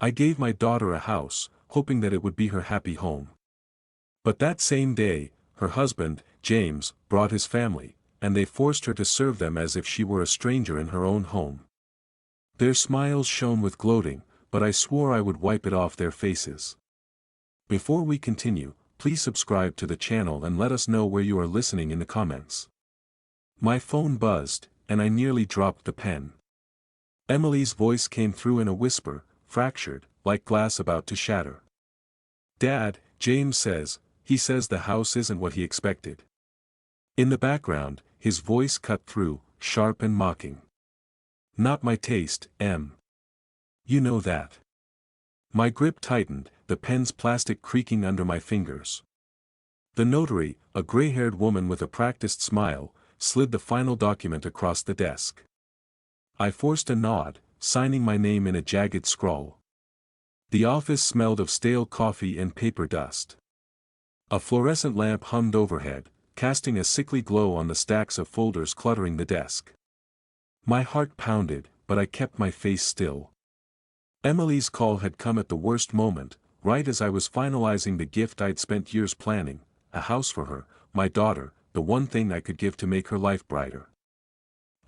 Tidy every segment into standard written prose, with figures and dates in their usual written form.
I gave my daughter a house, hoping that it would be her happy home. But that same day, her husband, James, brought his family, and they forced her to serve them as if she were a stranger in her own home. Their smiles shone with gloating, but I swore I would wipe it off their faces. Before we continue, please subscribe to the channel and let us know where you are listening in the comments. My phone buzzed, and I nearly dropped the pen. Emily's voice came through in a whisper, fractured, like glass about to shatter. "Dad," James says, he says the house isn't what he expected. In the background, his voice cut through, sharp and mocking. "Not my taste, Em. You know that." My grip tightened, the pen's plastic creaking under my fingers. The notary, a gray-haired woman with a practiced smile, slid the final document across the desk. I forced a nod, signing my name in a jagged scrawl. The office smelled of stale coffee and paper dust. A fluorescent lamp hummed overhead, casting a sickly glow on the stacks of folders cluttering the desk. My heart pounded, but I kept my face still. Emily's call had come at the worst moment, right as I was finalizing the gift I'd spent years planning, a house for her, my daughter, the one thing I could give to make her life brighter.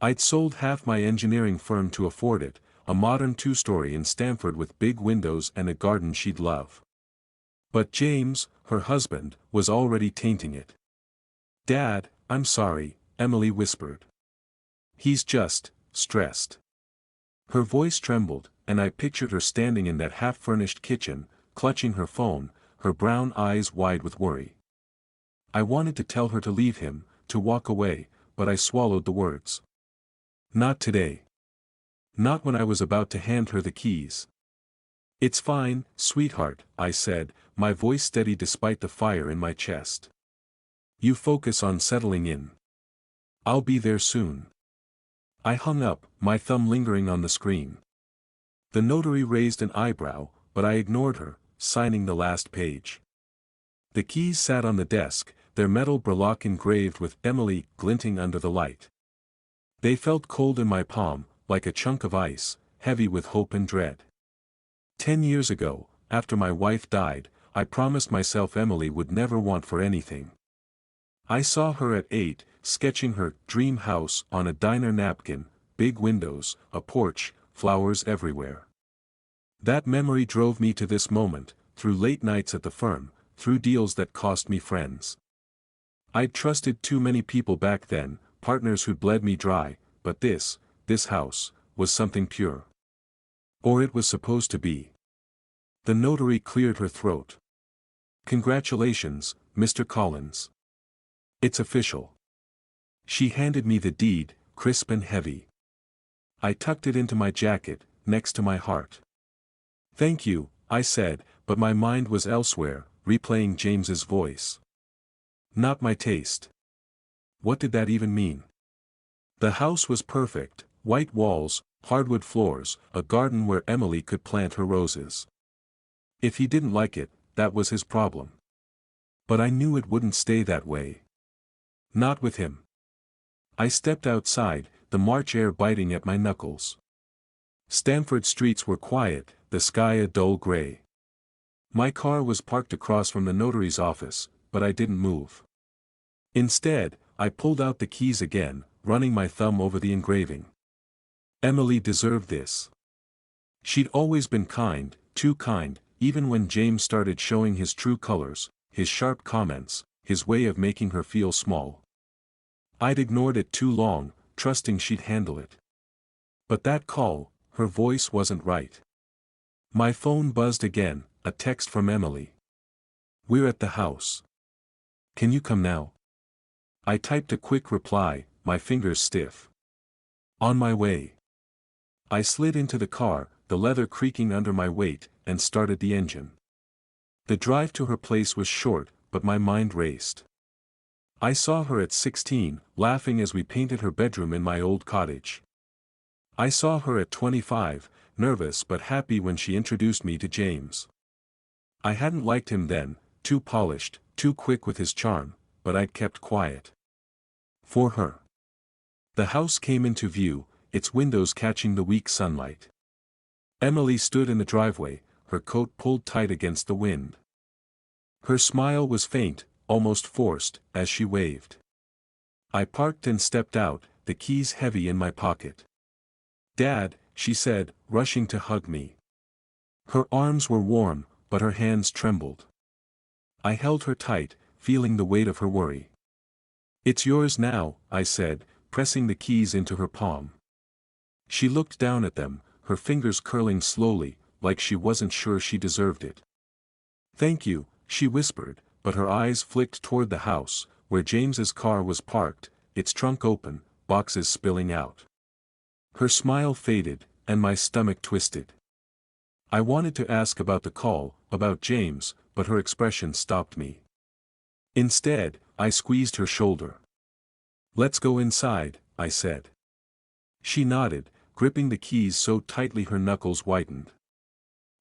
I'd sold half my engineering firm to afford it, a modern two-story in Stamford with big windows and a garden she'd love. But James, her husband, was already tainting it. "Dad, I'm sorry," Emily whispered. "He's just stressed." Her voice trembled, and I pictured her standing in that half-furnished kitchen, clutching her phone, her brown eyes wide with worry. I wanted to tell her to leave him, to walk away, but I swallowed the words. Not today. Not when I was about to hand her the keys. "It's fine, sweetheart," I said, my voice steady despite the fire in my chest. "You focus on settling in. I'll be there soon." I hung up, my thumb lingering on the screen. The notary raised an eyebrow, but I ignored her, signing the last page. The keys sat on the desk, their metal burlap engraved with Emily glinting under the light. They felt cold in my palm, like a chunk of ice, heavy with hope and dread. 10 years ago, after my wife died, I promised myself Emily would never want for anything. I saw her at 8, sketching her dream house on a diner napkin, big windows, a porch, flowers everywhere. That memory drove me to this moment, through late nights at the firm, through deals that cost me friends. I'd trusted too many people back then, partners who'd bled me dry, but this house, was something pure. Or it was supposed to be. The notary cleared her throat. "Congratulations, Mr. Collins. It's official." She handed me the deed, crisp and heavy. I tucked it into my jacket, next to my heart. "Thank you," I said, but my mind was elsewhere, replaying James's voice. "Not my taste." What did that even mean? The house was perfect, white walls, hardwood floors, a garden where Emily could plant her roses. If he didn't like it, that was his problem. But I knew it wouldn't stay that way. Not with him. I stepped outside, the March air biting at my knuckles. Stamford streets were quiet, the sky a dull gray. My car was parked across from the notary's office, but I didn't move. Instead, I pulled out the keys again, running my thumb over the engraving. Emily deserved this. She'd always been kind, too kind, even when James started showing his true colors, his sharp comments, his way of making her feel small. I'd ignored it too long, trusting she'd handle it. But that call, her voice wasn't right. My phone buzzed again, a text from Emily. "We're at the house. Can you come now?" I typed a quick reply, my fingers stiff. "On my way." I slid into the car, the leather creaking under my weight, and started the engine. The drive to her place was short, but my mind raced. I saw her at 16, laughing as we painted her bedroom in my old cottage. I saw her at 25, nervous but happy when she introduced me to James. I hadn't liked him then, too polished, too quick with his charm, but I'd kept quiet. For her. The house came into view, its windows catching the weak sunlight. Emily stood in the driveway, her coat pulled tight against the wind. Her smile was faint, almost forced, as she waved. I parked and stepped out, the keys heavy in my pocket. "Dad," she said, rushing to hug me. Her arms were warm, but her hands trembled. I held her tight, feeling the weight of her worry. "It's yours now," I said, pressing the keys into her palm. She looked down at them, her fingers curling slowly, like she wasn't sure she deserved it. "Thank you," she whispered, but her eyes flicked toward the house, where James's car was parked, its trunk open, boxes spilling out. Her smile faded, and my stomach twisted. I wanted to ask about the call, about James, but her expression stopped me. Instead, I squeezed her shoulder. "Let's go inside," I said. She nodded, gripping the keys so tightly her knuckles whitened.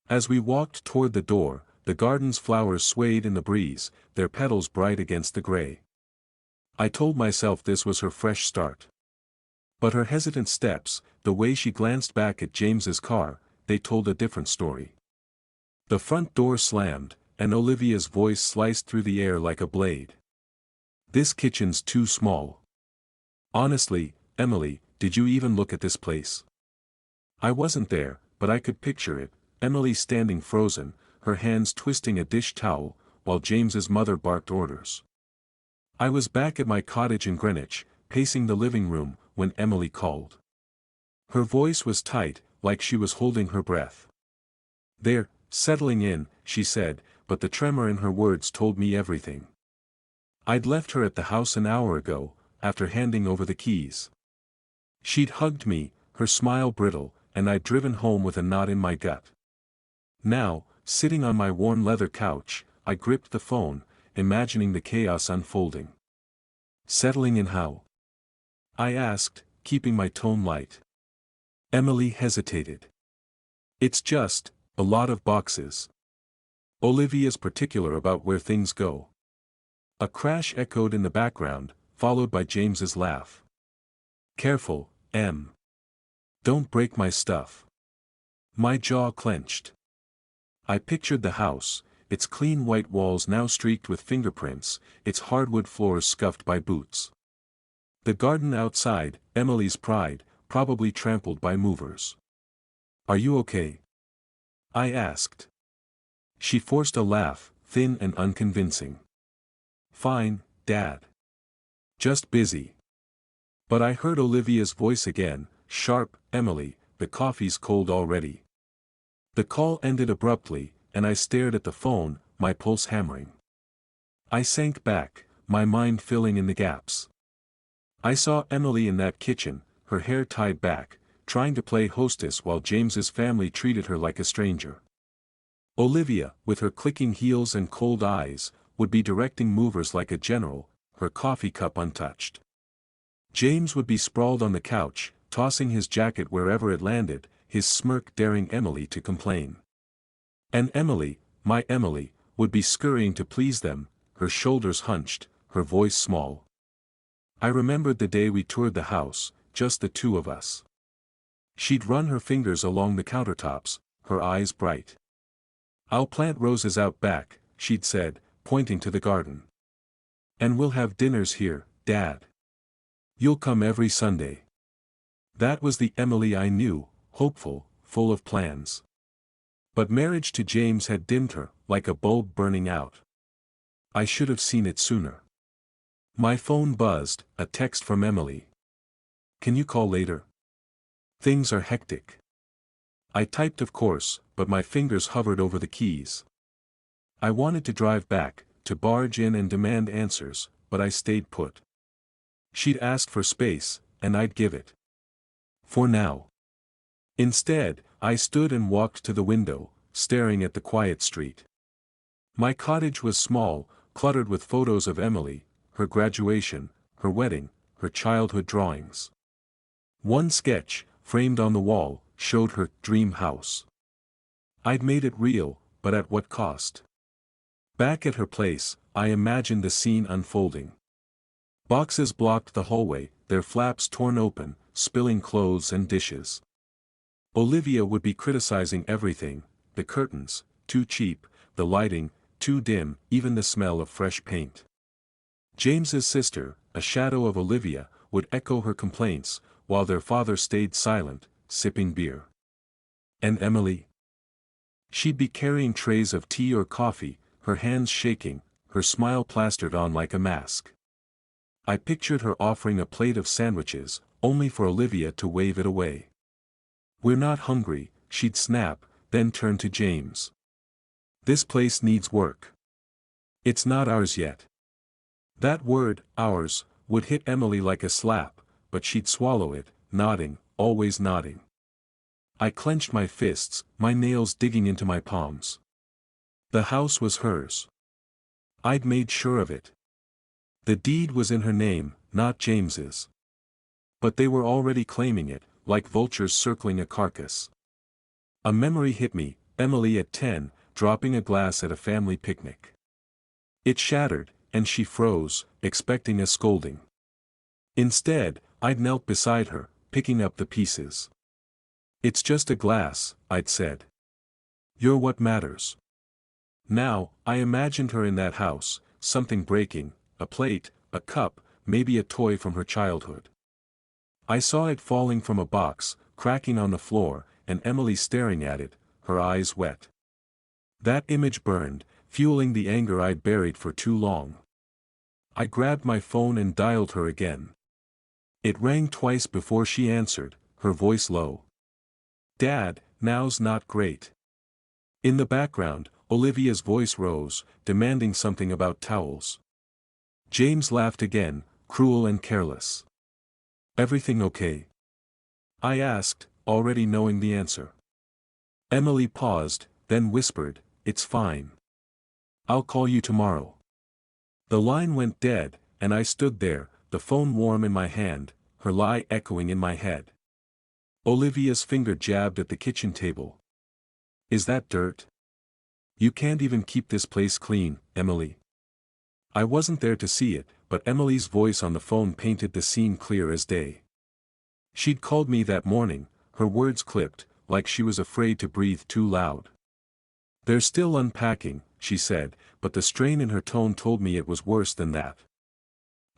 As we walked toward the door, the garden's flowers swayed in the breeze, their petals bright against the gray. I told myself this was her fresh start. But her hesitant steps, the way she glanced back at James's car, they told a different story. The front door slammed, and Olivia's voice sliced through the air like a blade. "This kitchen's too small. Honestly, Emily, did you even look at this place?" I wasn't there, but I could picture it, Emily standing frozen, her hands twisting a dish towel, while James's mother barked orders. I was back at my cottage in Greenwich, pacing the living room, when Emily called. Her voice was tight, like she was holding her breath. "They're settling in," she said, but the tremor in her words told me everything. I'd left her at the house an hour ago, after handing over the keys. She'd hugged me, her smile brittle, and I'd driven home with a knot in my gut. Now, sitting on my worn leather couch, I gripped the phone, imagining the chaos unfolding. "Settling in how?" I asked, keeping my tone light. Emily hesitated. "It's just a lot of boxes. Olivia's particular about where things go." A crash echoed in the background, followed by James's laugh. "Careful, Em. Don't break my stuff." My jaw clenched. I pictured the house, its clean white walls now streaked with fingerprints, its hardwood floors scuffed by boots. The garden outside, Emily's pride, probably trampled by movers. "Are you okay?" I asked. She forced a laugh, thin and unconvincing. "Fine, Dad. Just busy." But I heard Olivia's voice again, sharp, "Emily, the coffee's cold already." The call ended abruptly, and I stared at the phone, my pulse hammering. I sank back, my mind filling in the gaps. I saw Emily in that kitchen, her hair tied back, trying to play hostess while James's family treated her like a stranger. Olivia, with her clicking heels and cold eyes, would be directing movers like a general, her coffee cup untouched. James would be sprawled on the couch, tossing his jacket wherever it landed, his smirk daring Emily to complain. And Emily, my Emily, would be scurrying to please them, her shoulders hunched, her voice small. I remembered the day we toured the house, just the two of us. She'd run her fingers along the countertops, her eyes bright. "I'll plant roses out back," she'd said, pointing to the garden. "And we'll have dinners here, Dad. You'll come every Sunday." That was the Emily I knew, hopeful, full of plans. But marriage to James had dimmed her, like a bulb burning out. I should have seen it sooner. My phone buzzed, a text from Emily. "Can you call later? Things are hectic." I typed of course, but my fingers hovered over the keys. I wanted to drive back, to barge in and demand answers, but I stayed put. She'd asked for space, and I'd give it. For now. Instead, I stood and walked to the window, staring at the quiet street. My cottage was small, cluttered with photos of Emily, her graduation, her wedding, her childhood drawings. One sketch, framed on the wall, showed her dream house. I'd made it real, but at what cost? Back at her place, I imagined the scene unfolding. Boxes blocked the hallway, their flaps torn open, spilling clothes and dishes. Olivia would be criticizing everything: the curtains, too cheap; the lighting, too dim; even the smell of fresh paint. James's sister, a shadow of Olivia, would echo her complaints, while their father stayed silent, sipping beer. And Emily? She'd be carrying trays of tea or coffee, her hands shaking, her smile plastered on like a mask. I pictured her offering a plate of sandwiches, only for Olivia to wave it away. "We're not hungry," she'd snap, then turn to James. "This place needs work. It's not ours yet." That word, ours, would hit Emily like a slap, but she'd swallow it, nodding, always nodding. I clenched my fists, my nails digging into my palms. The house was hers. I'd made sure of it. The deed was in her name, not James's. But they were already claiming it, like vultures circling a carcass. A memory hit me: Emily at 10, dropping a glass at a family picnic. It shattered, and she froze, expecting a scolding. Instead, I'd knelt beside her, picking up the pieces. "It's just a glass," I'd said. "You're what matters." Now, I imagined her in that house, something breaking: a plate, a cup, maybe a toy from her childhood. I saw it falling from a box, cracking on the floor, and Emily staring at it, her eyes wet. That image burned, fueling the anger I'd buried for too long. I grabbed my phone and dialed her again. It rang twice before she answered, her voice low. "Dad, now's not great." In the background, Olivia's voice rose, demanding something about towels. James laughed again, cruel and careless. "Everything okay?" I asked, already knowing the answer. Emily paused, then whispered, "It's fine. I'll call you tomorrow." The line went dead, and I stood there, the phone warm in my hand, her lie echoing in my head. Olivia's finger jabbed at the kitchen table. "Is that dirt? You can't even keep this place clean, Emily." I wasn't there to see it, but Emily's voice on the phone painted the scene clear as day. She'd called me that morning, her words clipped, like she was afraid to breathe too loud. "They're still unpacking," she said, but the strain in her tone told me it was worse than that.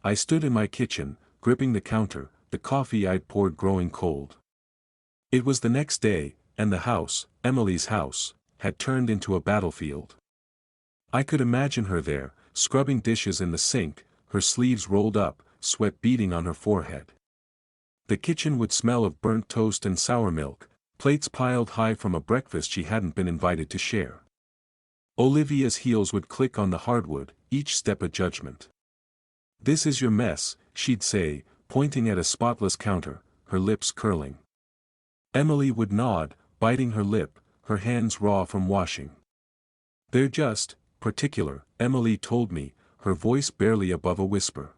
I stood in my kitchen, gripping the counter, the coffee I'd poured growing cold. It was the next day, and the house, Emily's house, had turned into a battlefield. I could imagine her there, scrubbing dishes in the sink, her sleeves rolled up, sweat beading on her forehead. The kitchen would smell of burnt toast and sour milk, plates piled high from a breakfast she hadn't been invited to share. Olivia's heels would click on the hardwood, each step a judgment. "This is your mess," she'd say, pointing at a spotless counter, her lips curling. Emily would nod, biting her lip, her hands raw from washing. "They're just particular," Emily told me, her voice barely above a whisper.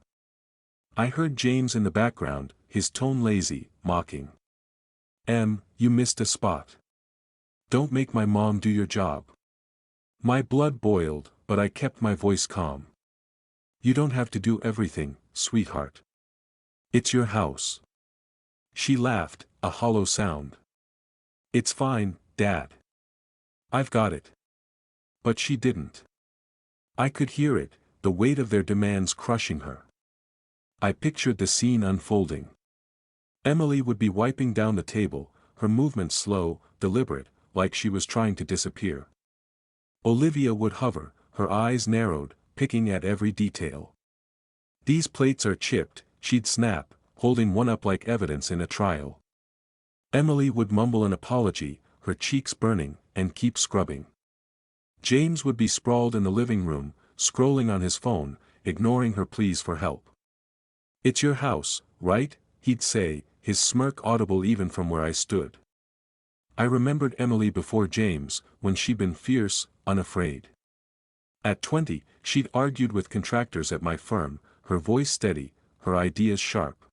I heard James in the background, his tone lazy, mocking. You missed a spot. Don't make my mom do your job." My blood boiled, but I kept my voice calm. "You don't have to do everything, sweetheart. It's your house." She laughed, a hollow sound. "It's fine, Dad. I've got it." But she didn't. I could hear it, the weight of their demands crushing her. I pictured the scene unfolding. Emily would be wiping down the table, her movements slow, deliberate, like she was trying to disappear. Olivia would hover, her eyes narrowed, picking at every detail. "These plates are chipped," she'd snap, holding one up like evidence in a trial. Emily would mumble an apology, her cheeks burning, and keep scrubbing. James would be sprawled in the living room, scrolling on his phone, ignoring her pleas for help. "It's your house, right?" he'd say, his smirk audible even from where I stood. I remembered Emily before James, when she'd been fierce, unafraid. At 20, she'd argued with contractors at my firm, her voice steady, her ideas sharp.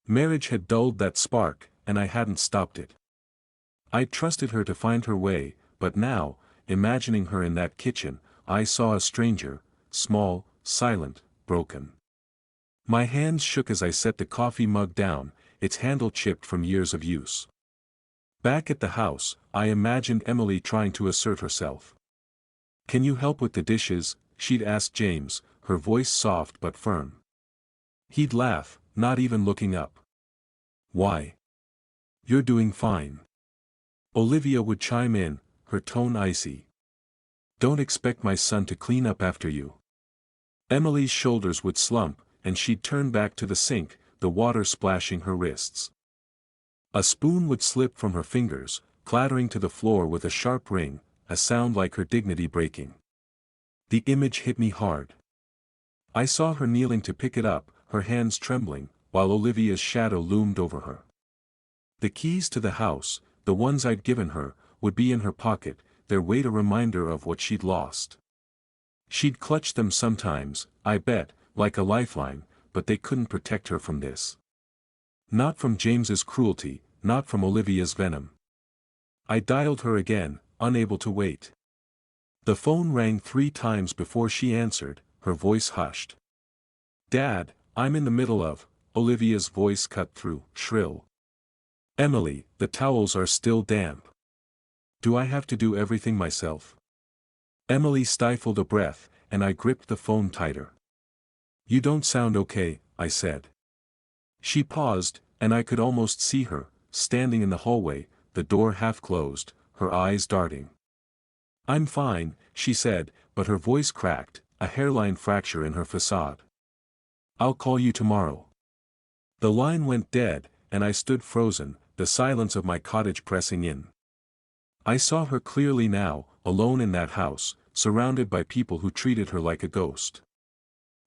Marriage had dulled that spark, and I hadn't stopped it. I'd trusted her to find her way, but now, imagining her in that kitchen, I saw a stranger, small, silent, broken. My hands shook as I set the coffee mug down, its handle chipped from years of use. Back at the house, I imagined Emily trying to assert herself. "Can you help with the dishes?" she'd ask James, her voice soft but firm. He'd laugh, not even looking up. "Why? You're doing fine." Olivia would chime in, her tone icy. "Don't expect my son to clean up after you." Emily's shoulders would slump, and she'd turn back to the sink, the water splashing her wrists. A spoon would slip from her fingers, clattering to the floor with a sharp ring, a sound like her dignity breaking. The image hit me hard. I saw her kneeling to pick it up, her hands trembling, while Olivia's shadow loomed over her. The keys to the house, the ones I'd given her, would be in her pocket, their weight a reminder of what she'd lost. She'd clutch them sometimes, I bet, like a lifeline, but they couldn't protect her from this. Not from James's cruelty, not from Olivia's venom. I dialed her again, unable to wait. The phone rang 3 times before she answered, her voice hushed. "Dad, I'm in the middle of," Olivia's voice cut through, shrill. "Emily, the towels are still damp. Do I have to do everything myself?" Emily stifled a breath, and I gripped the phone tighter. "You don't sound okay," I said. She paused, and I could almost see her, standing in the hallway, the door half closed, her eyes darting. "I'm fine," she said, but her voice cracked, a hairline fracture in her facade. "I'll call you tomorrow." The line went dead, and I stood frozen, the silence of my cottage pressing in. I saw her clearly now, alone in that house, surrounded by people who treated her like a ghost.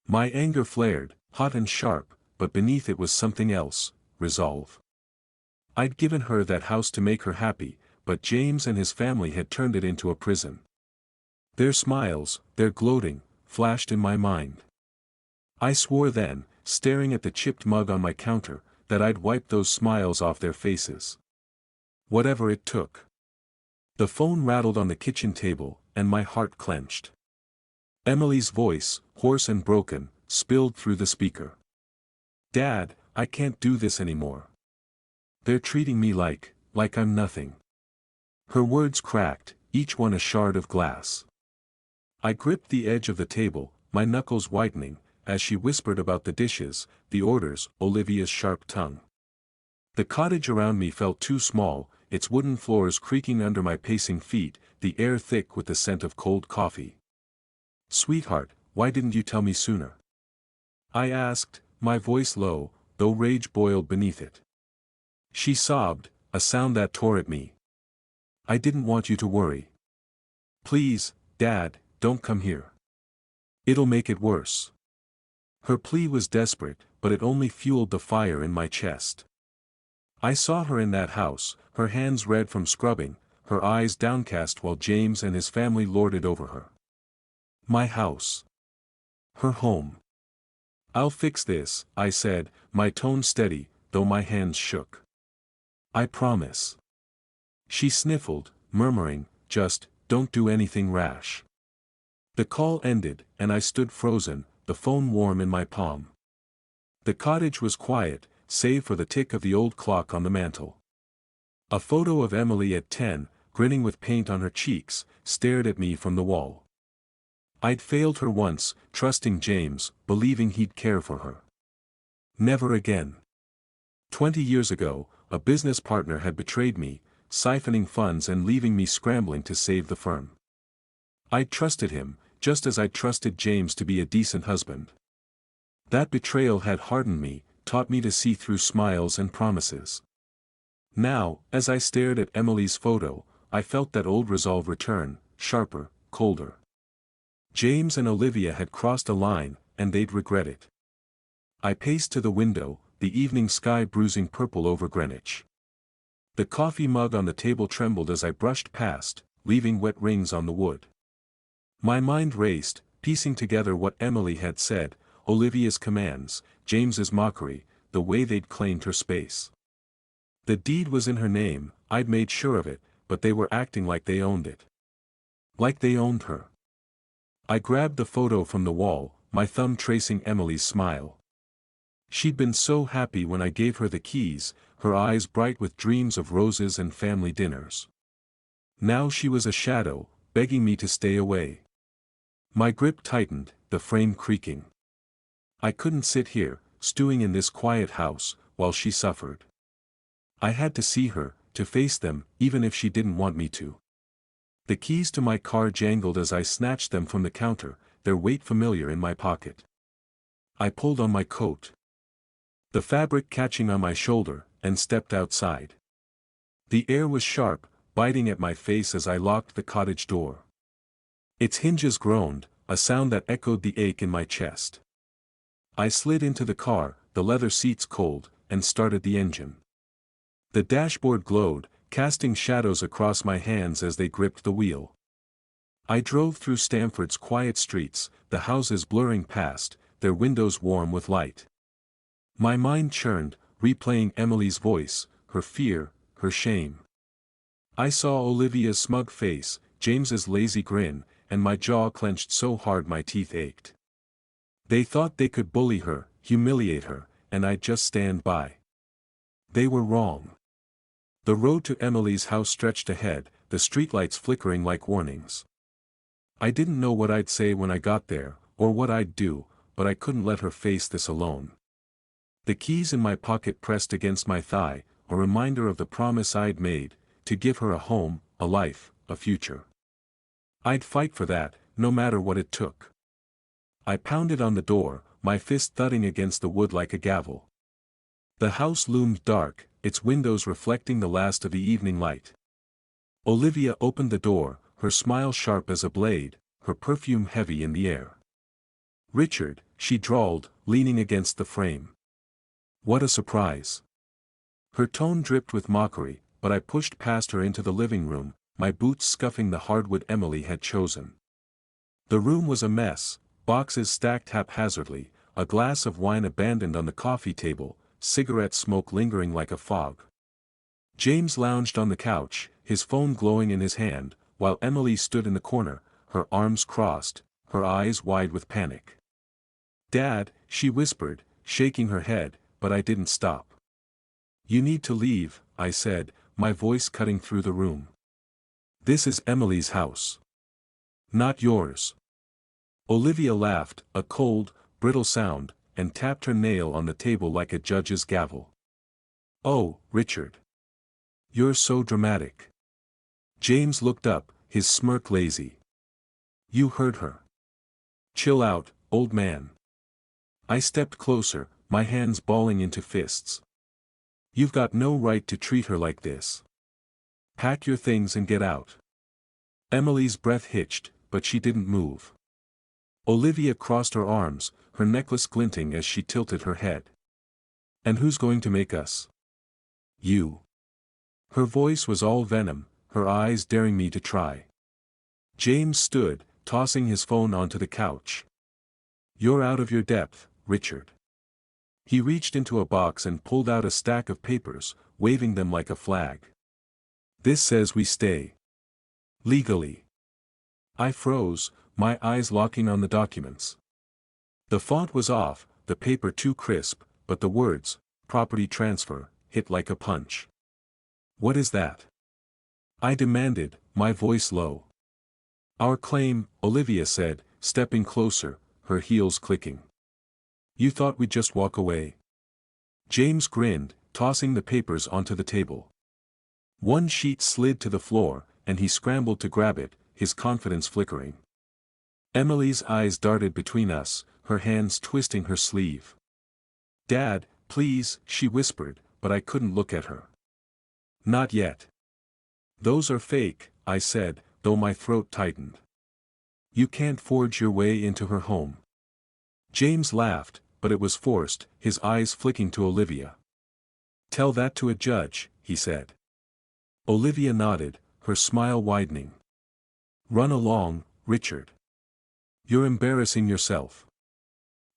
My anger flared, hot and sharp, but beneath it was something else, resolve. I'd given her that house to make her happy, but James and his family had turned it into a prison. Their smiles, their gloating, flashed in my mind. I swore then, staring at the chipped mug on my counter, that I'd wipe those smiles off their faces. Whatever it took. The phone rattled on the kitchen table, and my heart clenched. Emily's voice, hoarse and broken, spilled through the speaker. "Dad, I can't do this anymore. They're treating me like I'm nothing." Her words cracked, each one a shard of glass. I gripped the edge of the table, my knuckles whitening, as she whispered about the dishes, the orders, Olivia's sharp tongue. The cottage around me felt too small, its wooden floors creaking under my pacing feet, the air thick with the scent of cold coffee. "Sweetheart, why didn't you tell me sooner?" I asked, my voice low, though rage boiled beneath it. She sobbed, a sound that tore at me. "I didn't want you to worry. Please, Dad, don't come here. It'll make it worse." Her plea was desperate, but it only fueled the fire in my chest. I saw her in that house, her hands red from scrubbing, her eyes downcast while James and his family lorded over her. My house. Her home. "I'll fix this," I said, my tone steady, though my hands shook. "I promise." She sniffled, murmuring, "Just, don't do anything rash." The call ended, and I stood frozen, the phone warm in my palm. The cottage was quiet, save for the tick of the old clock on the mantel. A photo of Emily at 10, grinning with paint on her cheeks, stared at me from the wall. I'd failed her once, trusting James, believing he'd care for her. Never again. 20 years ago, a business partner had betrayed me, siphoning funds and leaving me scrambling to save the firm. I'd trusted him, just as I'd trusted James to be a decent husband. That betrayal had hardened me, taught me to see through smiles and promises. Now, as I stared at Emily's photo, I felt that old resolve return, sharper, colder. James and Olivia had crossed a line, and they'd regret it. I paced to the window, the evening sky bruising purple over Greenwich. The coffee mug on the table trembled as I brushed past, leaving wet rings on the wood. My mind raced, piecing together what Emily had said, Olivia's commands, James's mockery, the way they'd claimed her space. The deed was in her name, I'd made sure of it, but they were acting like they owned it. Like they owned her. I grabbed the photo from the wall, my thumb tracing Emily's smile. She'd been so happy when I gave her the keys, her eyes bright with dreams of roses and family dinners. Now she was a shadow, begging me to stay away. My grip tightened, the frame creaking. I couldn't sit here, stewing in this quiet house, while she suffered. I had to see her, to face them, even if she didn't want me to. The keys to my car jangled as I snatched them from the counter, their weight familiar in my pocket. I pulled on my coat, the fabric catching on my shoulder, and stepped outside. The air was sharp, biting at my face as I locked the cottage door. Its hinges groaned, a sound that echoed the ache in my chest. I slid into the car, the leather seats cold, and started the engine. The dashboard glowed, casting shadows across my hands as they gripped the wheel. I drove through Stamford's quiet streets, the houses blurring past, their windows warm with light. My mind churned, replaying Emily's voice, her fear, her shame. I saw Olivia's smug face, James's lazy grin, and my jaw clenched so hard my teeth ached. They thought they could bully her, humiliate her, and I'd just stand by. They were wrong. The road to Emily's house stretched ahead, the streetlights flickering like warnings. I didn't know what I'd say when I got there, or what I'd do, but I couldn't let her face this alone. The keys in my pocket pressed against my thigh, a reminder of the promise I'd made, to give her a home, a life, a future. I'd fight for that, no matter what it took. I pounded on the door, my fist thudding against the wood like a gavel. The house loomed dark, its windows reflecting the last of the evening light. Olivia opened the door, her smile sharp as a blade, her perfume heavy in the air. "Richard," she drawled, leaning against the frame. "What a surprise." Her tone dripped with mockery, but I pushed past her into the living room, my boots scuffing the hardwood Emily had chosen. The room was a mess, boxes stacked haphazardly, a glass of wine abandoned on the coffee table, cigarette smoke lingering like a fog. James lounged on the couch, his phone glowing in his hand, while Emily stood in the corner, her arms crossed, her eyes wide with panic. "Dad," she whispered, shaking her head, but I didn't stop. "You need to leave," I said, my voice cutting through the room. "This is Emily's house. Not yours." Olivia laughed, a cold, brittle sound, and tapped her nail on the table like a judge's gavel. "Oh, Richard. You're so dramatic." James looked up, his smirk lazy. "You heard her. Chill out, old man." I stepped closer, my hands balling into fists. "You've got no right to treat her like this. Pack your things and get out." Emily's breath hitched, but she didn't move. Olivia crossed her arms, her necklace glinting as she tilted her head. "And who's going to make us?" "You." Her voice was all venom, her eyes daring me to try. James stood, tossing his phone onto the couch. "You're out of your depth, Richard." He reached into a box and pulled out a stack of papers, waving them like a flag. "This says we stay. Legally." I froze, my eyes locking on the documents. The font was off, the paper too crisp, but the words, "property transfer," hit like a punch. "What is that?" I demanded, my voice low. "Our claim," Olivia said, stepping closer, her heels clicking. "You thought we'd just walk away?" James grinned, tossing the papers onto the table. One sheet slid to the floor, and he scrambled to grab it, his confidence flickering. Emily's eyes darted between us, her hands twisting her sleeve. "Dad, please," she whispered, but I couldn't look at her. "Not yet." "Those are fake," I said, though my throat tightened. "You can't forge your way into her home." James laughed, but it was forced, his eyes flicking to Olivia. "Tell that to a judge," he said. Olivia nodded, her smile widening. "Run along, Richard. You're embarrassing yourself."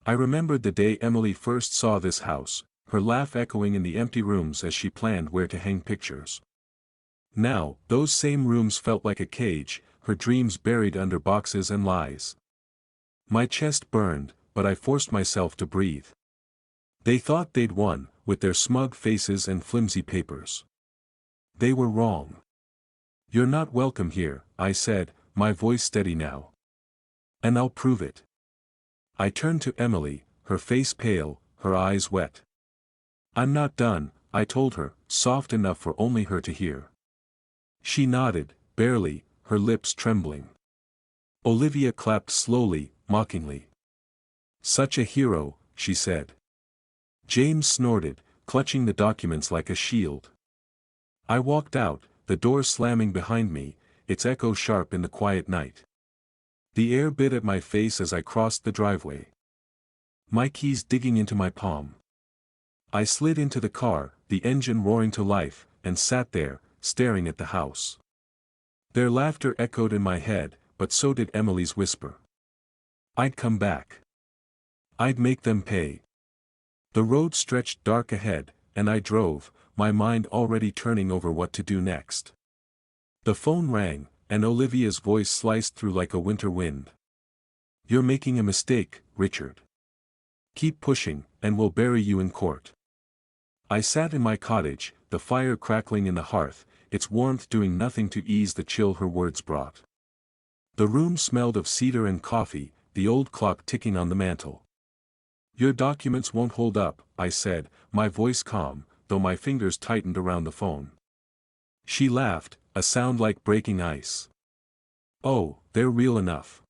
I remembered the day Emily first saw this house, her laugh echoing in the empty rooms as she planned where to hang pictures. Now, those same rooms felt like a cage, her dreams buried under boxes and lies. My chest burned, but I forced myself to breathe. They thought they'd won, with their smug faces and flimsy papers. They were wrong. "You're not welcome here," I said, my voice steady now. "And I'll prove it." I turned to Emily, her face pale, her eyes wet. "I'm not done," I told her, soft enough for only her to hear. She nodded, barely, her lips trembling. Olivia clapped slowly, mockingly. "Such a hero," she said. James snorted, clutching the documents like a shield. I walked out, the door slamming behind me, its echo sharp in the quiet night. The air bit at my face as I crossed the driveway. My keys digging into my palm. I slid into the car, the engine roaring to life, and sat there, staring at the house. Their laughter echoed in my head, but so did Emily's whisper. I'd come back. I'd make them pay. The road stretched dark ahead, and I drove, my mind already turning over what to do next. The phone rang, and Olivia's voice sliced through like a winter wind. "You're making a mistake, Richard. Keep pushing, and we'll bury you in court." I sat in my cottage, the fire crackling in the hearth, its warmth doing nothing to ease the chill her words brought. The room smelled of cedar and coffee, the old clock ticking on the mantel. "Your documents won't hold up," I said, my voice calm, though my fingers tightened around the phone. She laughed, a sound like breaking ice. "Oh, they're real enough.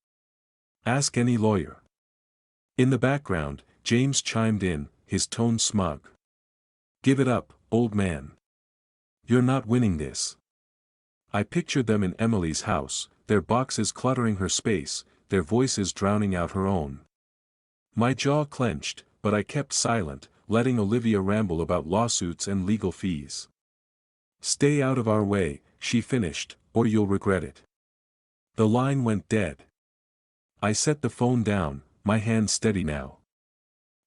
Ask any lawyer." In the background, James chimed in, his tone smug. "Give it up, old man. You're not winning this." I pictured them in Emily's house, their boxes cluttering her space, their voices drowning out her own. My jaw clenched, but I kept silent, letting Olivia ramble about lawsuits and legal fees. "Stay out of our way," she finished, "or you'll regret it." The line went dead. I set the phone down, my hand steady now.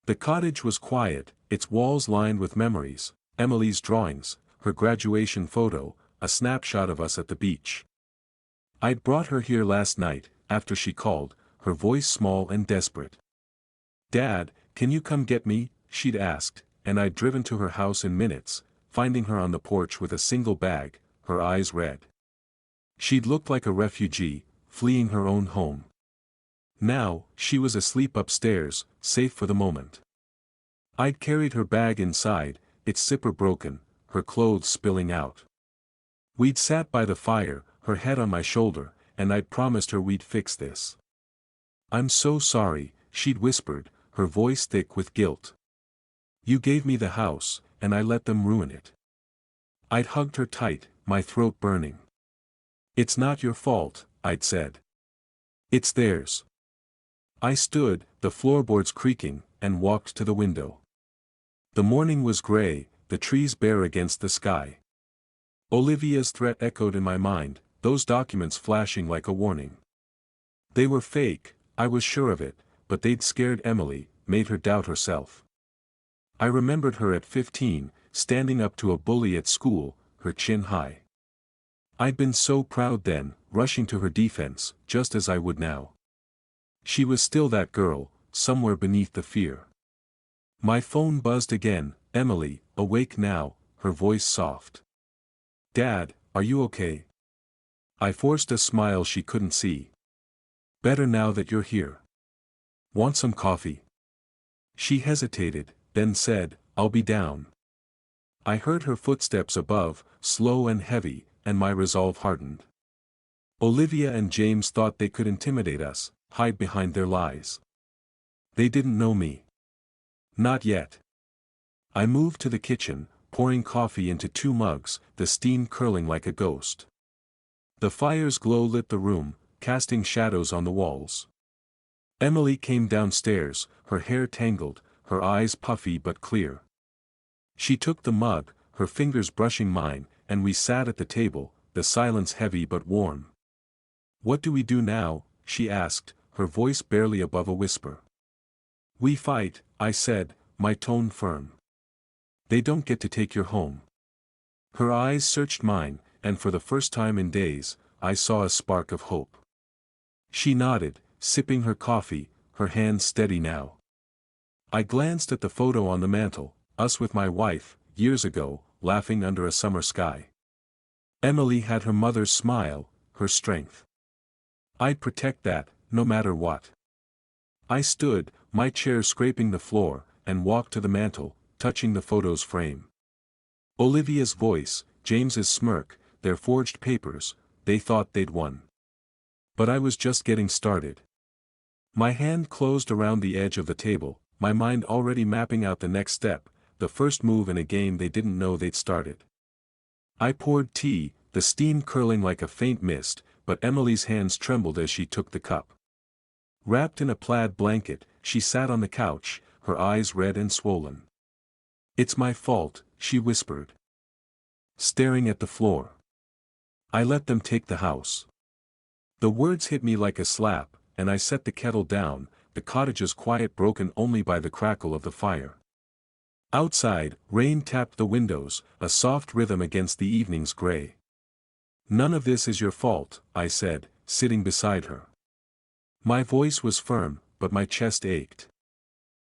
The cottage was quiet, its walls lined with memories, Emily's drawings, her graduation photo, a snapshot of us at the beach. I'd brought her here last night, after she called, her voice small and desperate. "Dad, can you come get me?" she'd asked, and I'd driven to her house in minutes, finding her on the porch with a single bag, her eyes red. She'd looked like a refugee, fleeing her own home. Now, she was asleep upstairs, safe for the moment. I'd carried her bag inside, its zipper broken, her clothes spilling out. We'd sat by the fire, her head on my shoulder, and I'd promised her we'd fix this. "I'm so sorry," she'd whispered, her voice thick with guilt. "You gave me the house, and I let them ruin it." I'd hugged her tight, my throat burning. "It's not your fault," I'd said. "It's theirs." I stood, the floorboards creaking, and walked to the window. The morning was gray, the trees bare against the sky. Olivia's threat echoed in my mind, those documents flashing like a warning. They were fake, I was sure of it, but they'd scared Emily, made her doubt herself. I remembered her at 15, standing up to a bully at school, her chin high. I'd been so proud then, rushing to her defense, just as I would now. She was still that girl, somewhere beneath the fear. My phone buzzed again, Emily, awake now, her voice soft. "Dad, are you okay?" I forced a smile she couldn't see. "Better now that you're here. Want some coffee?" She hesitated, then said, "I'll be down." I heard her footsteps above, slow and heavy, and my resolve hardened. Olivia and James thought they could intimidate us, hide behind their lies. They didn't know me. Not yet. I moved to the kitchen, pouring coffee into 2 mugs, the steam curling like a ghost. The fire's glow lit the room, casting shadows on the walls. Emily came downstairs, her hair tangled, her eyes puffy but clear. She took the mug, her fingers brushing mine, and we sat at the table, the silence heavy but warm. "What do we do now?" she asked, her voice barely above a whisper. "We fight," I said, my tone firm. "They don't get to take your home." Her eyes searched mine, and for the first time in days, I saw a spark of hope. She nodded, sipping her coffee, her hands steady now. I glanced at the photo on the mantel, us with my wife, years ago, laughing under a summer sky. Emily had her mother's smile, her strength. I'd protect that, no matter what. I stood, my chair scraping the floor, and walked to the mantel, touching the photo's frame. Olivia's voice, James's smirk, their forged papers, they thought they'd won. But I was just getting started. My hand closed around the edge of the table, my mind already mapping out the next step, the first move in a game they didn't know they'd started. I poured tea, the steam curling like a faint mist, but Emily's hands trembled as she took the cup. Wrapped in a plaid blanket, she sat on the couch, her eyes red and swollen. "It's my fault," she whispered, staring at the floor. "I let them take the house." The words hit me like a slap, and I set the kettle down, the cottage's quiet broken only by the crackle of the fire. Outside, rain tapped the windows, a soft rhythm against the evening's gray. "None of this is your fault," I said, sitting beside her. My voice was firm, but my chest ached.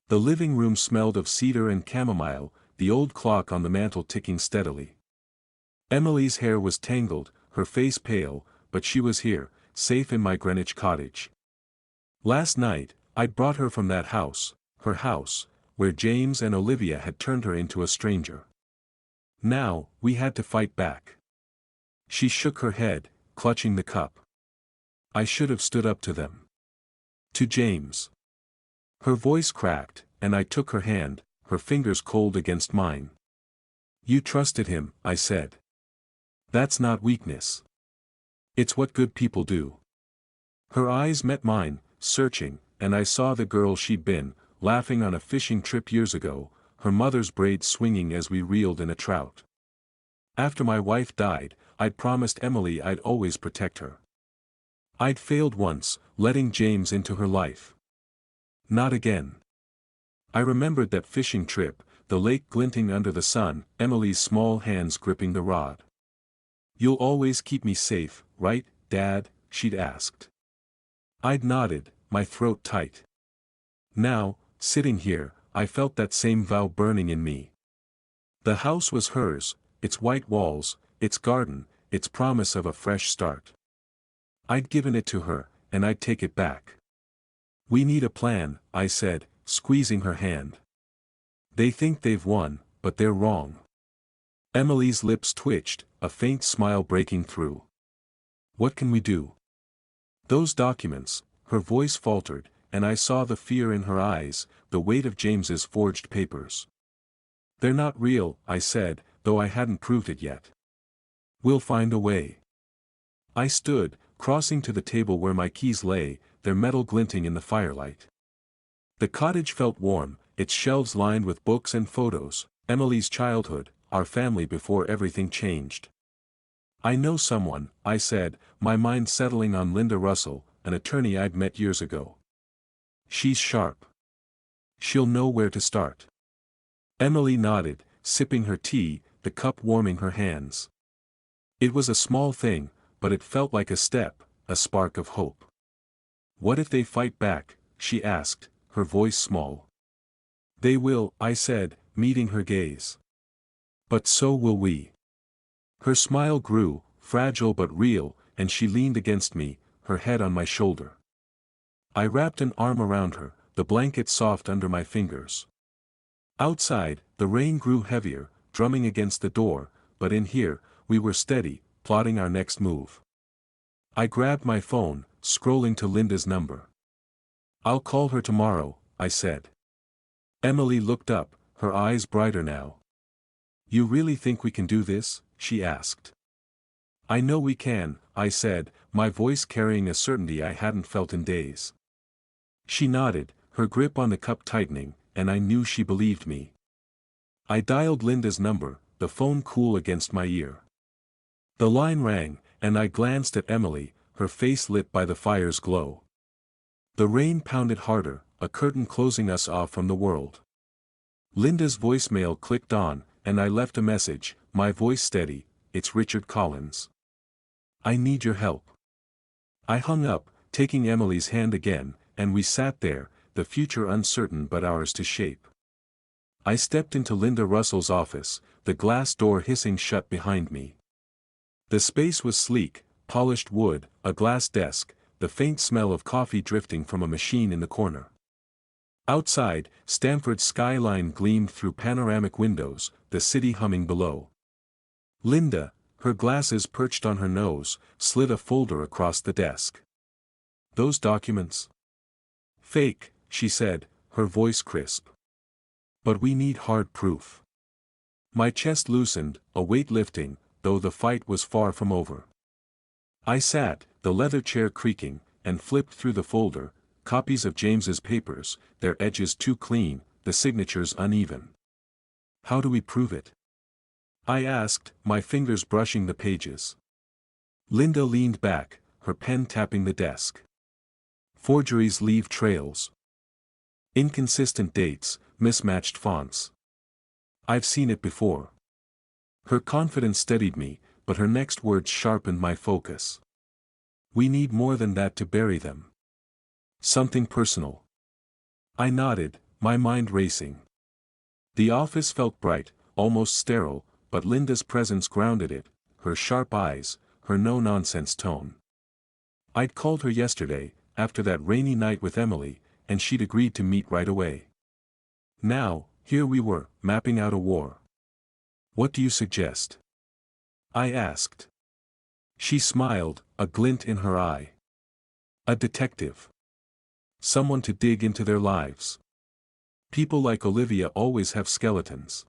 The living room smelled of cedar and chamomile, the old clock on the mantel ticking steadily. Emily's hair was tangled, her face pale, but she was here, safe in my Greenwich cottage. Last night, I'd brought her from that house, her house, where James and Olivia had turned her into a stranger. Now, we had to fight back. She shook her head, clutching the cup. "I should have stood up to them. To James." Her voice cracked, and I took her hand, her fingers cold against mine. "You trusted him," I said. "That's not weakness. It's what good people do." Her eyes met mine, searching, and I saw the girl she'd been, laughing on a fishing trip years ago, her mother's braids swinging as we reeled in a trout. After my wife died, I'd promised Emily I'd always protect her. I'd failed once, letting James into her life. Not again. I remembered that fishing trip, the lake glinting under the sun, Emily's small hands gripping the rod. "You'll always keep me safe, right, Dad?" she'd asked. I'd nodded, my throat tight. Now, sitting here, I felt that same vow burning in me. The house was hers, its white walls, its garden, its promise of a fresh start. I'd given it to her, and I'd take it back. "We need a plan," I said, squeezing her hand. "They think they've won, but they're wrong." Emily's lips twitched, a faint smile breaking through. "What can we do?" "Those documents," her voice faltered, and I saw the fear in her eyes, the weight of James's forged papers. "They're not real," I said, though I hadn't proved it yet. "We'll find a way." I stood, crossing to the table where my keys lay, their metal glinting in the firelight. The cottage felt warm, its shelves lined with books and photos, Emily's childhood, our family before everything changed. "I know someone," I said, my mind settling on Linda Russell, an attorney I'd met years ago. "She's sharp. She'll know where to start." Emily nodded, sipping her tea, the cup warming her hands. It was a small thing, but it felt like a step, a spark of hope. "What if they fight back?" she asked, her voice small. "They will," I said, meeting her gaze. "But so will we." Her smile grew, fragile but real, and she leaned against me, her head on my shoulder. I wrapped an arm around her, the blanket soft under my fingers. Outside, the rain grew heavier, drumming against the door, but in here, we were steady, plotting our next move. I grabbed my phone, scrolling to Linda's number. "I'll call her tomorrow," I said. Emily looked up, her eyes brighter now. "You really think we can do this?" she asked. "I know we can," I said, my voice carrying a certainty I hadn't felt in days. She nodded, her grip on the cup tightening, and I knew she believed me. I dialed Linda's number, the phone cool against my ear. The line rang, and I glanced at Emily, her face lit by the fire's glow. The rain pounded harder, a curtain closing us off from the world. Linda's voicemail clicked on, and I left a message, my voice steady. "It's Richard Collins. I need your help." I hung up, taking Emily's hand again, and we sat there, the future uncertain but ours to shape. I stepped into Linda Russell's office, the glass door hissing shut behind me. The space was sleek, polished wood, a glass desk, the faint smell of coffee drifting from a machine in the corner. Outside, Stamford's skyline gleamed through panoramic windows, the city humming below. Linda, her glasses perched on her nose, slid a folder across the desk. "Those documents?" "Fake," she said, her voice crisp. "But we need hard proof." My chest loosened, a weight lifting, though the fight was far from over. I sat, the leather chair creaking, and flipped through the folder, copies of James's papers, their edges too clean, the signatures uneven. "How do we prove it?" I asked, my fingers brushing the pages. Linda leaned back, her pen tapping the desk. "Forgeries leave trails. Inconsistent dates, mismatched fonts. I've seen it before." Her confidence steadied me, but her next words sharpened my focus. "We need more than that to bury them. Something personal." I nodded, my mind racing. The office felt bright, almost sterile, but Linda's presence grounded it, her sharp eyes, her no-nonsense tone. I'd called her yesterday, after that rainy night with Emily, and she'd agreed to meet right away. Now, here we were, mapping out a war. "What do you suggest?" I asked. She smiled, a glint in her eye. "A detective. Someone to dig into their lives. People like Olivia always have skeletons."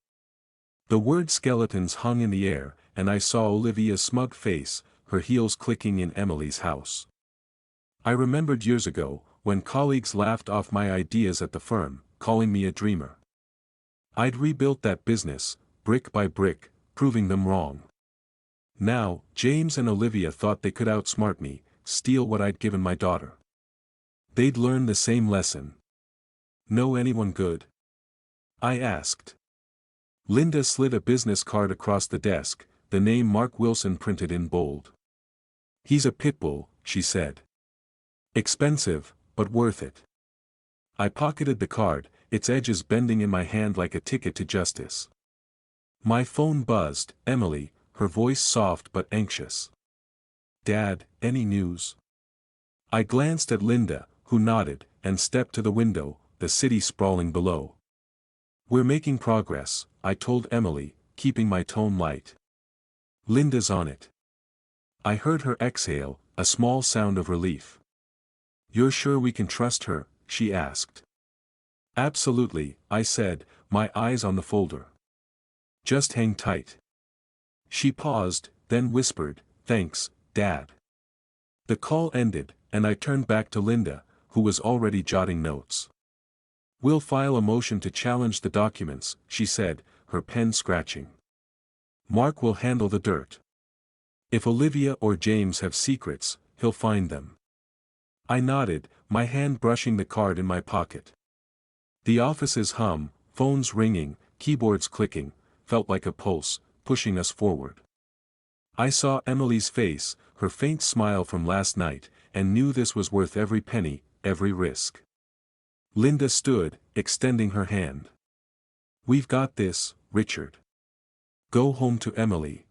The word skeletons hung in the air, and I saw Olivia's smug face, her heels clicking in Emily's house. I remembered years ago, when colleagues laughed off my ideas at the firm, calling me a dreamer. I'd rebuilt that business, brick by brick, proving them wrong. Now, James and Olivia thought they could outsmart me, steal what I'd given my daughter. They'd learn the same lesson. "Know anyone good?" I asked. Linda slid a business card across the desk, the name Mark Wilson printed in bold. "He's a pit bull," she said. "Expensive, but worth it." I pocketed the card, its edges bending in my hand like a ticket to justice. My phone buzzed, Emily, her voice soft but anxious. "Dad, any news?" I glanced at Linda, who nodded, and stepped to the window, the city sprawling below. "We're making progress," I told Emily, keeping my tone light. "Linda's on it." I heard her exhale, a small sound of relief. "You're sure we can trust her?" she asked. "Absolutely," I said, my eyes on the folder. "Just hang tight." She paused, then whispered, "Thanks, Dad." The call ended, and I turned back to Linda, who was already jotting notes. "We'll file a motion to challenge the documents," she said, her pen scratching. "Mark will handle the dirt. If Olivia or James have secrets, he'll find them." I nodded, my hand brushing the card in my pocket. The office's hum, phones ringing, keyboards clicking, felt like a pulse, pushing us forward. I saw Emily's face, her faint smile from last night, and knew this was worth every penny, every risk. Linda stood, extending her hand. "We've got this, Richard. Go home to Emily."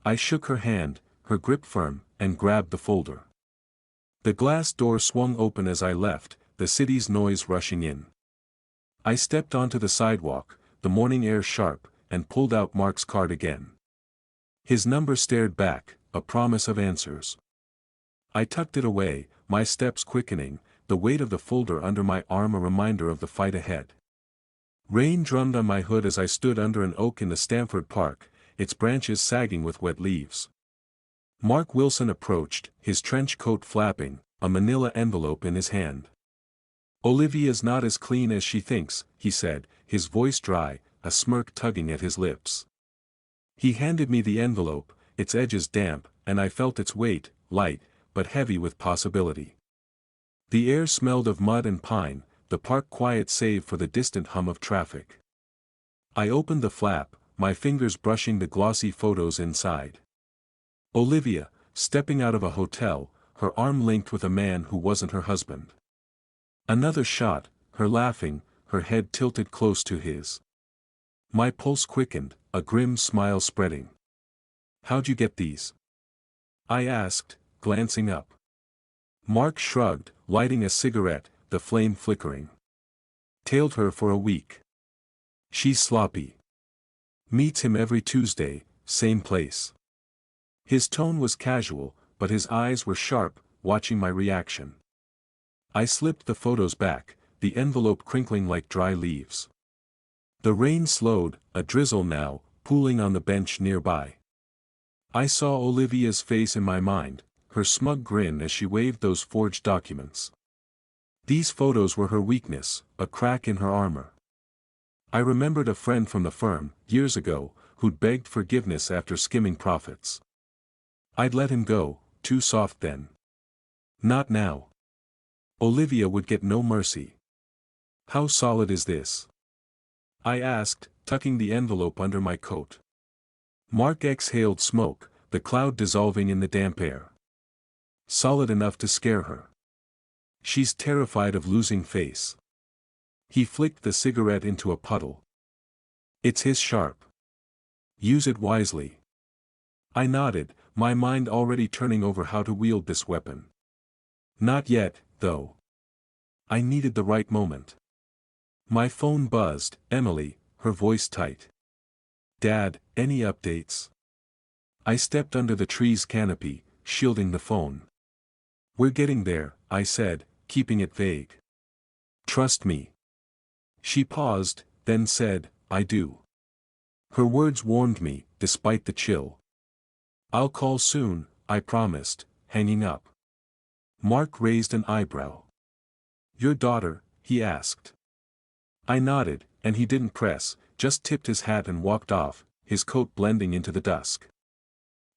I shook her hand, her grip firm, and grabbed the folder. The glass door swung open as I left, the city's noise rushing in. I stepped onto the sidewalk, the morning air sharp, and pulled out Mark's card again. His number stared back, a promise of answers. I tucked it away, my steps quickening, the weight of the folder under my arm a reminder of the fight ahead. Rain drummed on my hood as I stood under an oak in the Stamford Park, its branches sagging with wet leaves. Mark Wilson approached, his trench coat flapping, a manila envelope in his hand. "Olivia's not as clean as she thinks," he said, his voice dry, a smirk tugging at his lips. He handed me the envelope, its edges damp, and I felt its weight, light, but heavy with possibility. The air smelled of mud and pine, the park quiet save for the distant hum of traffic. I opened the flap, my fingers brushing the glossy photos inside. Olivia, stepping out of a hotel, her arm linked with a man who wasn't her husband. Another shot, her laughing, her head tilted close to his. My pulse quickened, a grim smile spreading. "How'd you get these?" I asked, glancing up. Mark shrugged, lighting a cigarette, the flame flickering. "Tailed her for a week. She's sloppy. Meets him every Tuesday, same place." His tone was casual, but his eyes were sharp, watching my reaction. I slipped the photos back, the envelope crinkling like dry leaves. The rain slowed, a drizzle now, pooling on the bench nearby. I saw Olivia's face in my mind, her smug grin as she waved those forged documents. These photos were her weakness, a crack in her armor. I remembered a friend from the firm, years ago, who'd begged forgiveness after skimming profits. I'd let him go, too soft then. Not now. Olivia would get no mercy. "How solid is this?" I asked, tucking the envelope under my coat. Mark exhaled smoke, the cloud dissolving in the damp air. "Solid enough to scare her. She's terrified of losing face." He flicked the cigarette into a puddle. "It's his sharp. Use it wisely." I nodded, my mind already turning over how to wield this weapon. Not yet, though. I needed the right moment. My phone buzzed, Emily, her voice tight. "Dad, any updates?" I stepped under the tree's canopy, shielding the phone. "We're getting there," I said, keeping it vague. "Trust me." She paused, then said, "I do." Her words warmed me, despite the chill. "I'll call soon," I promised, hanging up. Mark raised an eyebrow. "Your daughter?" he asked. I nodded, and he didn't press, just tipped his hat and walked off, his coat blending into the dusk.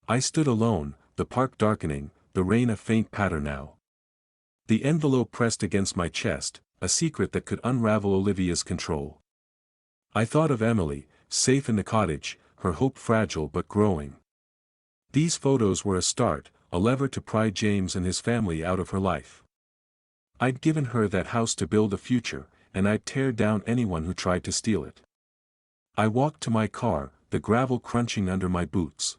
I stood alone, the park darkening, the rain a faint patter now. The envelope pressed against my chest, a secret that could unravel Olivia's control. I thought of Emily, safe in the cottage, her hope fragile but growing. These photos were a start, a lever to pry James and his family out of her life. I'd given her that house to build a future, and I'd tear down anyone who tried to steal it. I walked to my car, the gravel crunching under my boots.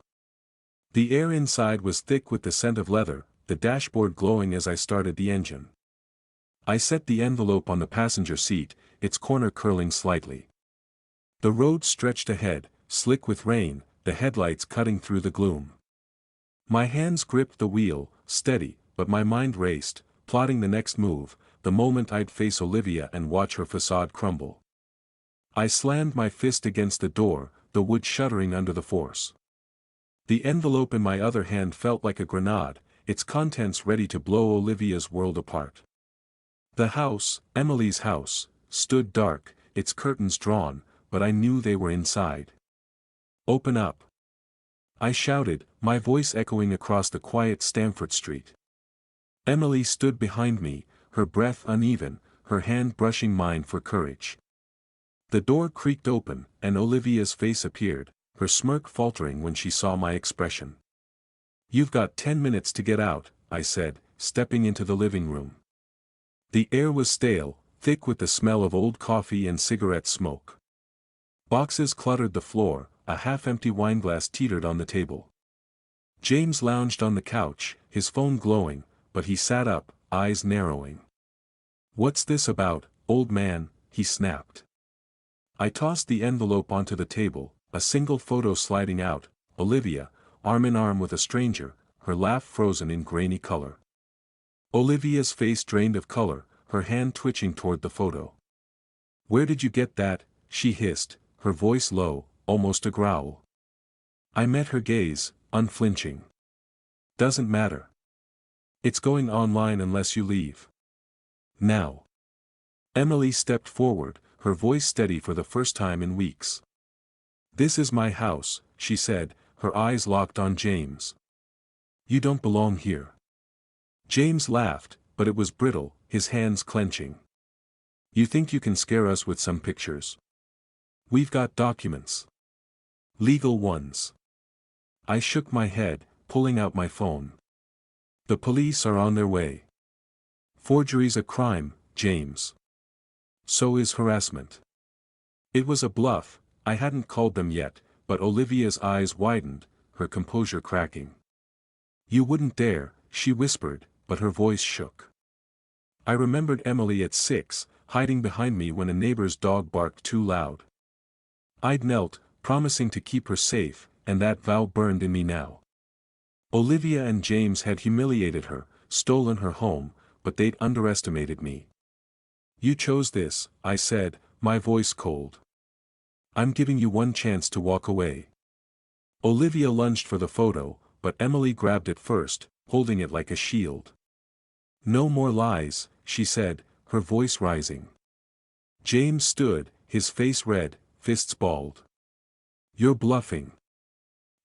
The air inside was thick with the scent of leather, the dashboard glowing as I started the engine. I set the envelope on the passenger seat, its corner curling slightly. The road stretched ahead, slick with rain, the headlights cutting through the gloom. My hands gripped the wheel, steady, but my mind raced, plotting the next move, the moment I'd face Olivia and watch her facade crumble. I slammed my fist against the door, the wood shuddering under the force. The envelope in my other hand felt like a grenade, its contents ready to blow Olivia's world apart. The house, Emily's house, stood dark, its curtains drawn, but I knew they were inside. "Open up!" I shouted, my voice echoing across the quiet Stamford Street. Emily stood behind me, her breath uneven, her hand brushing mine for courage. The door creaked open, and Olivia's face appeared, her smirk faltering when she saw my expression. "You've got 10 minutes to get out," I said, stepping into the living room. The air was stale, thick with the smell of old coffee and cigarette smoke. Boxes cluttered the floor, a half-empty wineglass teetered on the table. James lounged on the couch, his phone glowing, but he sat up, eyes narrowing. "What's this about, old man?" he snapped. I tossed the envelope onto the table, a single photo sliding out, Olivia, arm in arm with a stranger, her laugh frozen in grainy color. Olivia's face drained of color, her hand twitching toward the photo. "Where did you get that?" she hissed, her voice low, almost a growl. I met her gaze, unflinching. "Doesn't matter. It's going online unless you leave. Now." Emily stepped forward, her voice steady for the first time in weeks. "This is my house," she said, her eyes locked on James. "You don't belong here." James laughed, but it was brittle, his hands clenching. "You think you can scare us with some pictures? We've got documents. Legal ones." I shook my head, pulling out my phone. "The police are on their way. Forgery's a crime, James. So is harassment." It was a bluff, I hadn't called them yet, but Olivia's eyes widened, her composure cracking. "You wouldn't dare," she whispered, but her voice shook. I remembered Emily at 6, hiding behind me when a neighbor's dog barked too loud. I'd knelt, promising to keep her safe, and that vow burned in me now. Olivia and James had humiliated her, stolen her home, but they'd underestimated me. "You chose this," I said, my voice cold. "I'm giving you one chance to walk away." Olivia lunged for the photo, but Emily grabbed it first, holding it like a shield. "No more lies," she said, her voice rising. James stood, his face red, fists balled. "You're bluffing.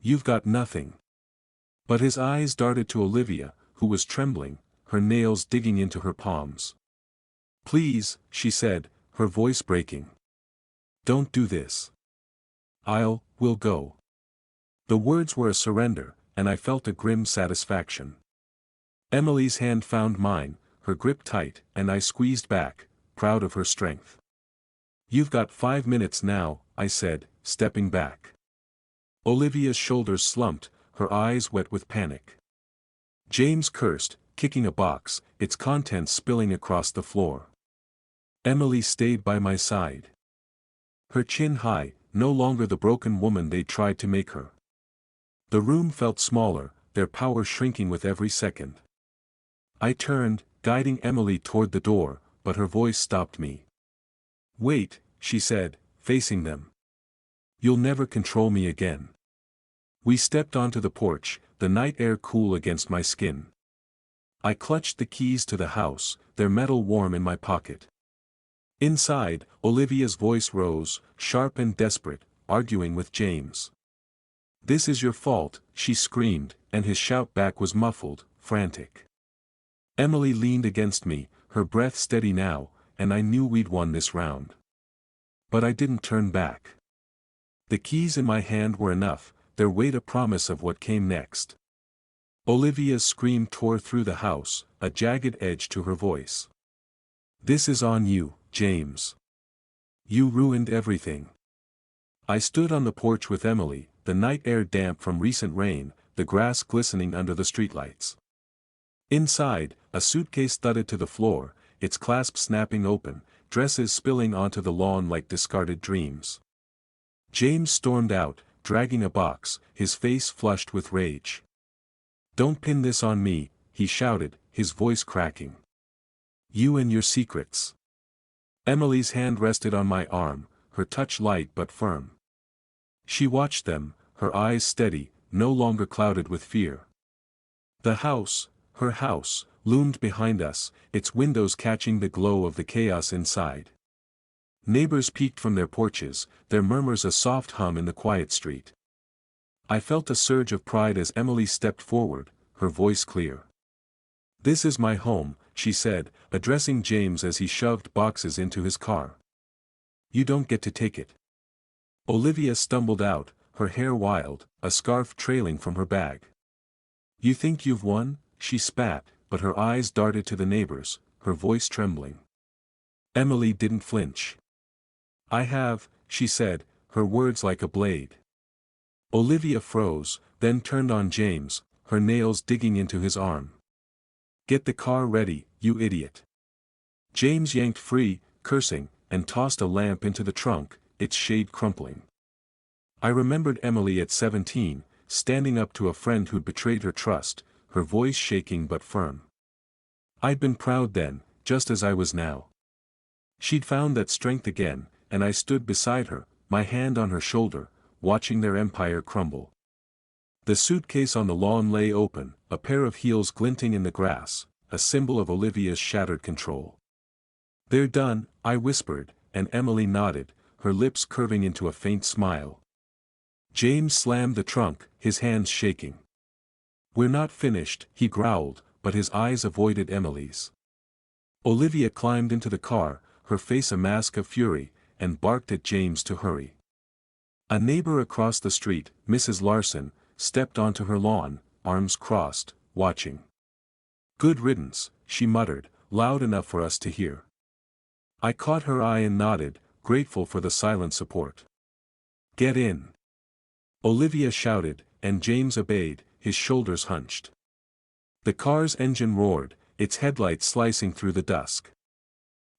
You've got nothing." But his eyes darted to Olivia, who was trembling, her nails digging into her palms. "Please," she said, her voice breaking. "Don't do this. We'll go." The words were a surrender, and I felt a grim satisfaction. Emily's hand found mine, her grip tight, and I squeezed back, proud of her strength. "You've got 5 minutes now," I said, stepping back. Olivia's shoulders slumped, her eyes wet with panic. James cursed, kicking a box, its contents spilling across the floor. Emily stayed by my side. Her chin high, no longer the broken woman they tried to make her. The room felt smaller, their power shrinking with every second. I turned, guiding Emily toward the door, but her voice stopped me. "Wait," she said, facing them. "You'll never control me again." We stepped onto the porch, the night air cool against my skin. I clutched the keys to the house, their metal warm in my pocket. Inside, Olivia's voice rose, sharp and desperate, arguing with James. "This is your fault," she screamed, and his shout back was muffled, frantic. Emily leaned against me, her breath steady now, and I knew we'd won this round. But I didn't turn back. The keys in my hand were enough, their weight a promise of what came next. Olivia's scream tore through the house, a jagged edge to her voice. "This is on you, James. You ruined everything." I stood on the porch with Emily, the night air damp from recent rain, the grass glistening under the streetlights. Inside, a suitcase thudded to the floor, its clasp snapping open, dresses spilling onto the lawn like discarded dreams. James stormed out, dragging a box, his face flushed with rage. "Don't pin this on me," he shouted, his voice cracking. "You and your secrets." Emily's hand rested on my arm, her touch light but firm. She watched them, her eyes steady, no longer clouded with fear. The house, her house, loomed behind us, its windows catching the glow of the chaos inside. Neighbors peeked from their porches, their murmurs a soft hum in the quiet street. I felt a surge of pride as Emily stepped forward, her voice clear. "This is my home," she said, addressing James as he shoved boxes into his car. "You don't get to take it." Olivia stumbled out, her hair wild, a scarf trailing from her bag. "You think you've won?" she spat, but her eyes darted to the neighbors, her voice trembling. Emily didn't flinch. "I have," she said, her words like a blade. Olivia froze, then turned on James, her nails digging into his arm. "Get the car ready, you idiot." James yanked free, cursing, and tossed a lamp into the trunk, its shade crumpling. I remembered Emily at 17, standing up to a friend who'd betrayed her trust, her voice shaking but firm. I'd been proud then, just as I was now. She'd found that strength again, and I stood beside her, my hand on her shoulder, watching their empire crumble. The suitcase on the lawn lay open, a pair of heels glinting in the grass, a symbol of Olivia's shattered control. "They're done," I whispered, and Emily nodded, her lips curving into a faint smile. James slammed the trunk, his hands shaking. "We're not finished," he growled, but his eyes avoided Emily's. Olivia climbed into the car, her face a mask of fury, and barked at James to hurry. A neighbor across the street, Mrs. Larson, stepped onto her lawn, arms crossed, watching. "Good riddance," she muttered, loud enough for us to hear. I caught her eye and nodded, grateful for the silent support. Get in. Olivia shouted, and James obeyed, his shoulders hunched. The car's engine roared, its headlights slicing through the dusk.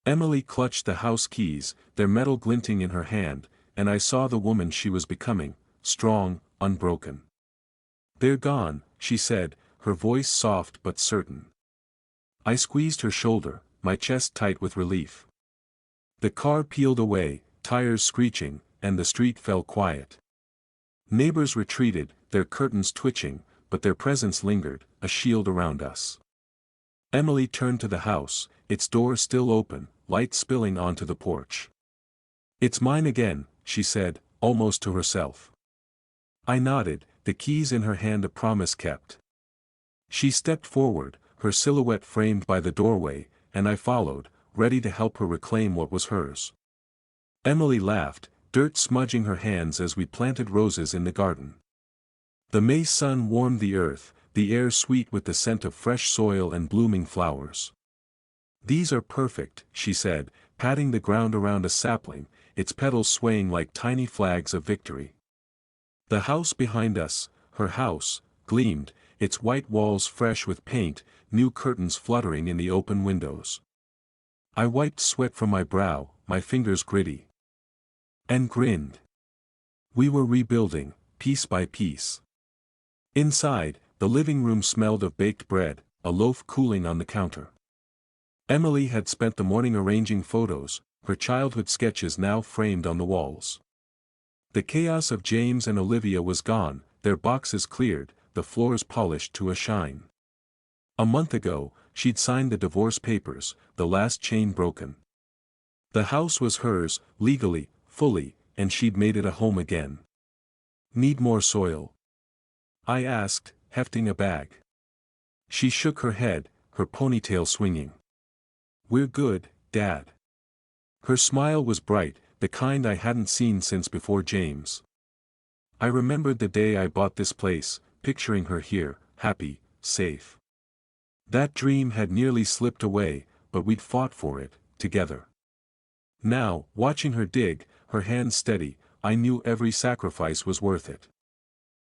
Emily clutched the house keys, their metal glinting in her hand, and I saw the woman she was becoming, strong, unbroken. "They're gone," she said, her voice soft but certain. I squeezed her shoulder, my chest tight with relief. The car peeled away, tires screeching, and the street fell quiet. Neighbors retreated, their curtains twitching, but their presence lingered, a shield around us. Emily turned to the house, its door still open, light spilling onto the porch. "It's mine again," she said, almost to herself. I nodded, the keys in her hand, a promise kept. She stepped forward, her silhouette framed by the doorway, and I followed, ready to help her reclaim what was hers. Emily laughed, dirt smudging her hands as we planted roses in the garden. The May sun warmed the earth, the air sweet with the scent of fresh soil and blooming flowers. "These are perfect," she said, patting the ground around a sapling, its petals swaying like tiny flags of victory. The house behind us, her house, gleamed, its white walls fresh with paint, new curtains fluttering in the open windows. I wiped sweat from my brow, my fingers gritty. And grinned. We were rebuilding, piece by piece. Inside, the living room smelled of baked bread, a loaf cooling on the counter. Emily had spent the morning arranging photos, her childhood sketches now framed on the walls. The chaos of James and Olivia was gone, their boxes cleared, the floors polished to a shine. A month ago, she'd signed the divorce papers, the last chain broken. The house was hers, legally, fully, and she'd made it a home again. "Need more soil?" I asked, hefting a bag. She shook her head, her ponytail swinging. "We're good, Dad." Her smile was bright, the kind I hadn't seen since before James. I remembered the day I bought this place, picturing her here, happy, safe. That dream had nearly slipped away, but we'd fought for it, together. Now, watching her dig, her hands steady, I knew every sacrifice was worth it.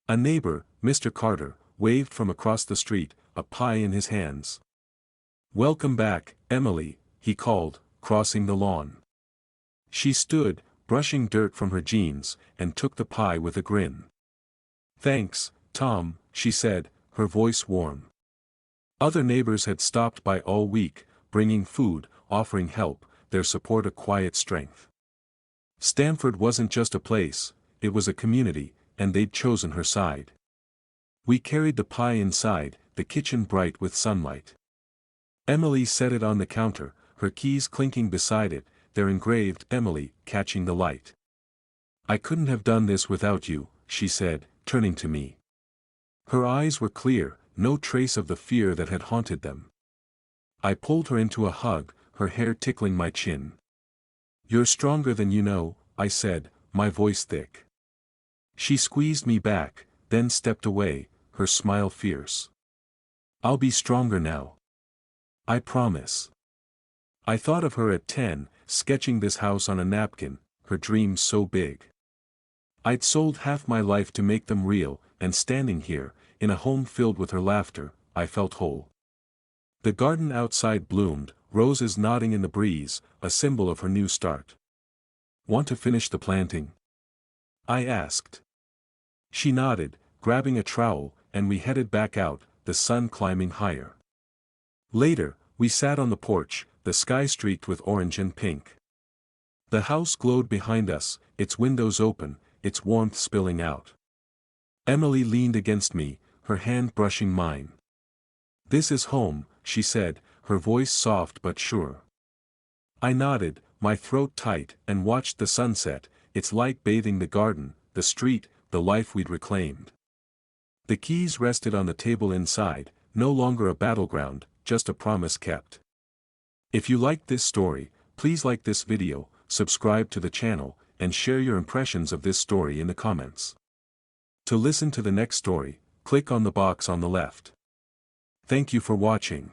A neighbor, Mr. Carter, waved from across the street, a pie in his hands. "Welcome back, Emily," he called, crossing the lawn. She stood, brushing dirt from her jeans, and took the pie with a grin. "Thanks, Tom," she said, her voice warm. Other neighbors had stopped by all week, bringing food, offering help, their support a quiet strength. Stamford wasn't just a place, it was a community, and they'd chosen her side. We carried the pie inside, the kitchen bright with sunlight. Emily set it on the counter, her keys clinking beside it, their engraved "Emily" catching the light. "I couldn't have done this without you," she said, turning to me. Her eyes were clear, no trace of the fear that had haunted them. I pulled her into a hug, her hair tickling my chin. "You're stronger than you know," I said, my voice thick. She squeezed me back, then stepped away, her smile fierce. "I'll be stronger now. I promise." I thought of her at 10, sketching this house on a napkin, her dreams so big. I'd sold half my life to make them real, and standing here, in a home filled with her laughter, I felt whole. The garden outside bloomed, roses nodding in the breeze, a symbol of her new start. "Want to finish the planting?" I asked. She nodded, grabbing a trowel, and we headed back out, the sun climbing higher. Later, we sat on the porch, the sky streaked with orange and pink. The house glowed behind us, its windows open, its warmth spilling out. Emily leaned against me, her hand brushing mine. "This is home," she said, her voice soft but sure. I nodded, my throat tight, and watched the sunset, its light bathing the garden, the street, the life we'd reclaimed. The keys rested on the table inside, no longer a battleground, just a promise kept. If you liked this story, please like this video, subscribe to the channel, and share your impressions of this story in the comments. To listen to the next story, click on the box on the left. Thank you for watching.